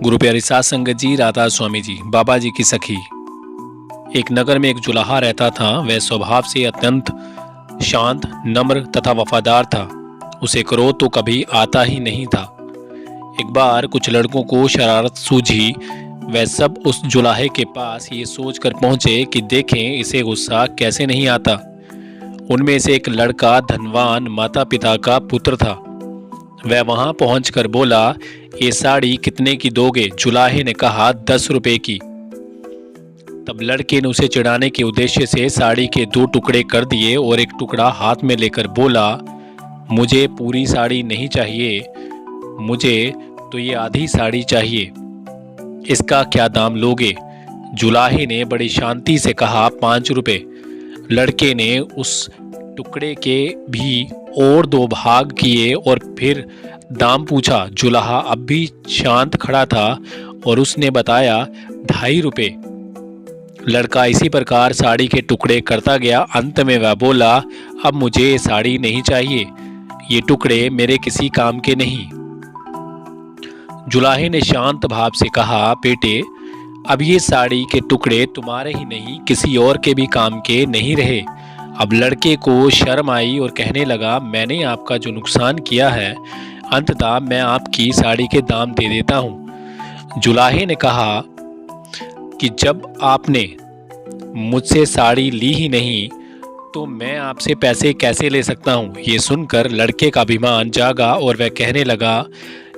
गुरु प्यारी सात संगत जी, राधा स्वामी जी, बाबा जी की सखी। एक नगर में एक जुलाहा रहता था। वह स्वभाव से अत्यंत शांत, नम्र तथा वफादार था। उसे क्रोध तो कभी आता ही नहीं था। एक बार कुछ लड़कों को शरारत सूझी। वह सब उस जुलाहे के पास ये सोचकर पहुंचे कि देखें इसे गुस्सा कैसे नहीं आता। उनमें से एक लड़का धनवान माता पिता का पुत्र था। वह वहां पहुंचकर बोला, ये साड़ी कितने की दोगे? जुलाहे ने कहा, 10 रुपए की। तब लड़के ने उसे चिढ़ाने के उद्देश्य से साड़ी के 2 टुकड़े कर दिए और एक टुकड़ा हाथ में लेकर बोला, मुझे पूरी साड़ी नहीं चाहिए, मुझे तो ये आधी साड़ी चाहिए। इसका क्या दाम लोगे? जुलाहे ने बड़ी शांति से कहा, 5 रुपए। लड़के ने उस टुकड़े के भी और 2 भाग किए और फिर दाम पूछा। जुलाहा अब भी शांत खड़ा था और उसने बताया, 2.5 रुपए। लड़का इसी प्रकार साड़ी के टुकड़े करता गया। अंत में वह बोला, अब मुझे ये साड़ी नहीं चाहिए, ये टुकड़े मेरे किसी काम के नहीं। जुलाहे ने शांत भाव से कहा, बेटे, अब ये साड़ी के टुकड़े तुम्हारे ही नहीं किसी और के भी काम के नहीं रहे। अब लड़के को शर्म आई और कहने लगा, मैंने आपका जो नुकसान किया है, अंततः मैं आपकी साड़ी के दाम दे देता हूँ। जुलाहे ने कहा कि जब आपने मुझसे साड़ी ली ही नहीं तो मैं आपसे पैसे कैसे ले सकता हूँ। ये सुनकर लड़के का अभिमान जागा और वह कहने लगा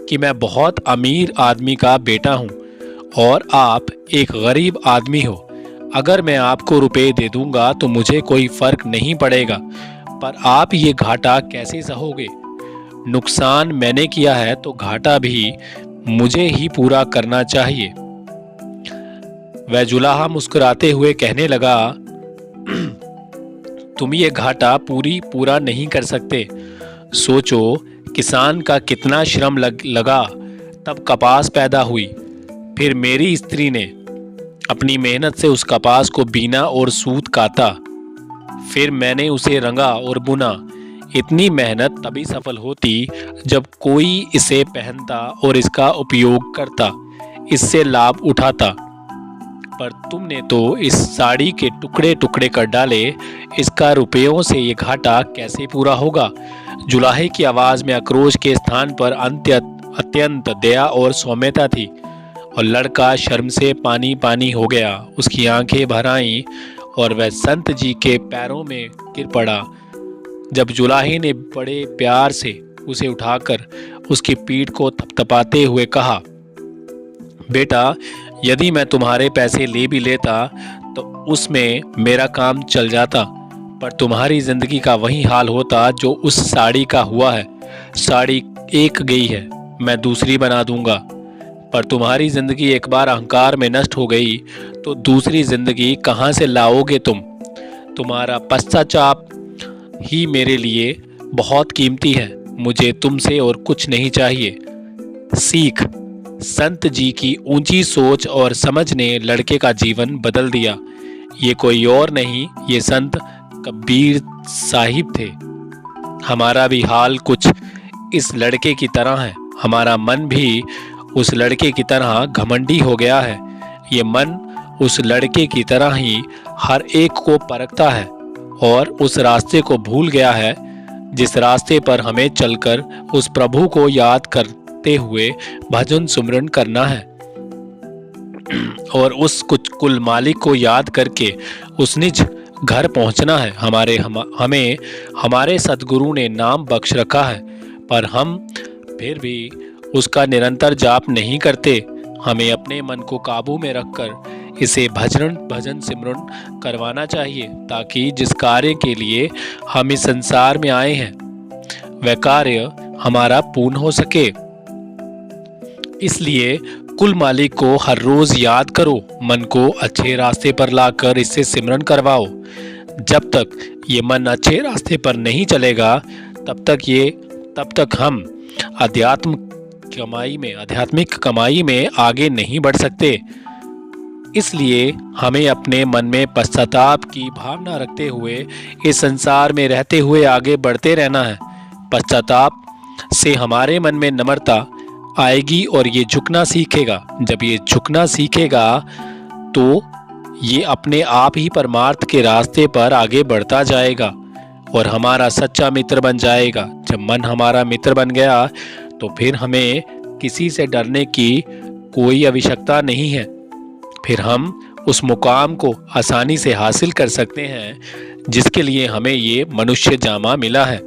कि मैं बहुत अमीर आदमी का बेटा हूँ और आप एक गरीब आदमी हो। अगर मैं आपको रुपए दे दूंगा तो मुझे कोई फर्क नहीं पड़ेगा, पर आप ये घाटा कैसे सहोगे? नुकसान मैंने किया है तो घाटा भी मुझे ही पूरा करना चाहिए। वह जुलाहा मुस्कुराते हुए कहने लगा, तुम ये घाटा पूरा नहीं कर सकते। सोचो, किसान का कितना श्रम लगा तब कपास पैदा हुई। फिर मेरी स्त्री ने अपनी मेहनत से उस कपास को बीना और सूत काता। फिर मैंने उसे रंगा और बुना। इतनी मेहनत तभी सफल होती जब कोई इसे पहनता और इसका उपयोग करता, इससे लाभ उठाता। पर तुमने तो इस साड़ी के टुकड़े टुकड़े कर डाले, इसका रुपयों से ये घाटा कैसे पूरा होगा? जुलाहे की आवाज़ में आक्रोश के स्थान पर अत्यंत दया और सौम्यता थी और लड़का शर्म से पानी पानी हो गया। उसकी आंखें भर आईं और वह संत जी के पैरों में गिर पड़ा। जब जुलाहे ने बड़े प्यार से उसे उठाकर उसकी पीठ को थपथपाते हुए कहा, बेटा, यदि मैं तुम्हारे पैसे ले भी लेता तो उसमें मेरा काम चल जाता, पर तुम्हारी जिंदगी का वही हाल होता जो उस साड़ी का हुआ है। साड़ी एक गई है, मैं दूसरी बना दूंगा, पर तुम्हारी जिंदगी एक बार अहंकार में नष्ट हो गई तो दूसरी जिंदगी कहाँ से लाओगे तुम? तुम्हारा पश्चाताप ही मेरे लिए बहुत कीमती है। मुझे तुमसे और कुछ नहीं चाहिए। सीख। संत जी की ऊंची सोच और समझ ने लड़के का जीवन बदल दिया। ये कोई और नहीं, ये संत कबीर साहिब थे। हमारा भी हाल कुछ इस लड़के की तरह है। हमारा मन भी उस लड़के की तरह घमंडी हो गया है। ये मन उस लड़के की तरह ही हर एक को परखता है और उस रास्ते को भूल गया है जिस रास्ते पर हमें चलकर उस प्रभु को याद करते हुए भजन सुमरन करना है और उस कुछ कुल मालिक को याद करके उस निज घर पहुंचना है। हमें हमारे सद्गुरु ने नाम बख्श रखा है, पर हम फिर भी उसका निरंतर जाप नहीं करते। हमें अपने मन को काबू में रखकर इसे भजन सिमरन करवाना चाहिए, ताकि जिस कार्य के लिए हम इस संसार में आए हैं वह कार्य हमारा पूर्ण हो सके। इसलिए कुल मालिक को हर रोज याद करो, मन को अच्छे रास्ते पर लाकर इससे सिमरन करवाओ। जब तक ये मन अच्छे रास्ते पर नहीं चलेगा तब तक हम आध्यात्मिक कमाई में आगे नहीं बढ़ सकते। इसलिए हमें अपने मन में पश्चाताप की भावना रखते हुए इस संसार में रहते हुए आगे बढ़ते रहना है। पश्चाताप से हमारे मन में नम्रता आएगी और ये झुकना सीखेगा। जब ये झुकना सीखेगा तो ये अपने आप ही परमार्थ के रास्ते पर आगे बढ़ता जाएगा और हमारा सच्चा मित्र बन जाएगा। जब मन हमारा मित्र बन गया तो फिर हमें किसी से डरने की कोई आवश्यकता नहीं है। फिर हम उस मुकाम को आसानी से हासिल कर सकते हैं जिसके लिए हमें ये मनुष्य जामा मिला है।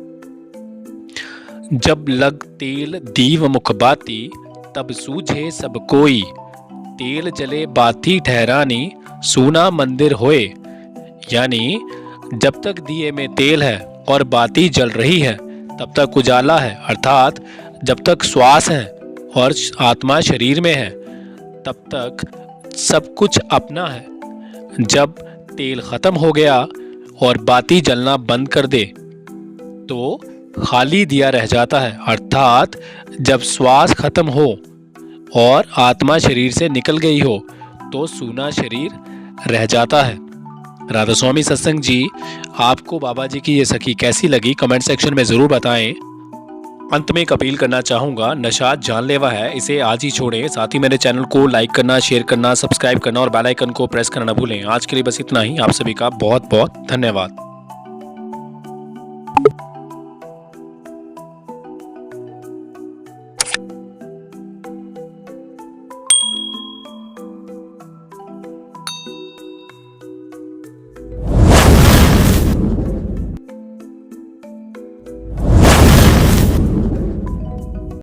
जब लग तेल दीव मुख बाती, तब सूझे सब कोई। तेल जले बाती ठहरानी, सूना मंदिर होए। यानी जब तक दिए में तेल है और बाती जल रही है तब तक उजाला है, अर्थात जब तक श्वास है और आत्मा शरीर में है तब तक सब कुछ अपना है। जब तेल खत्म हो गया और बाती जलना बंद कर दे तो खाली दिया रह जाता है, अर्थात जब श्वास खत्म हो और आत्मा शरीर से निकल गई हो तो सूना शरीर रह जाता है। राधा स्वामी सत्संग जी, आपको बाबा जी की ये सखी कैसी लगी कमेंट सेक्शन में ज़रूर बताएं। अंत में एक अपील करना चाहूँगा, नशा जानलेवा है, इसे आज ही छोड़ें। साथ ही मेरे चैनल को लाइक करना, शेयर करना, सब्सक्राइब करना और बेल आइकन को प्रेस करना ना भूलें। आज के लिए बस इतना ही। आप सभी का बहुत बहुत धन्यवाद।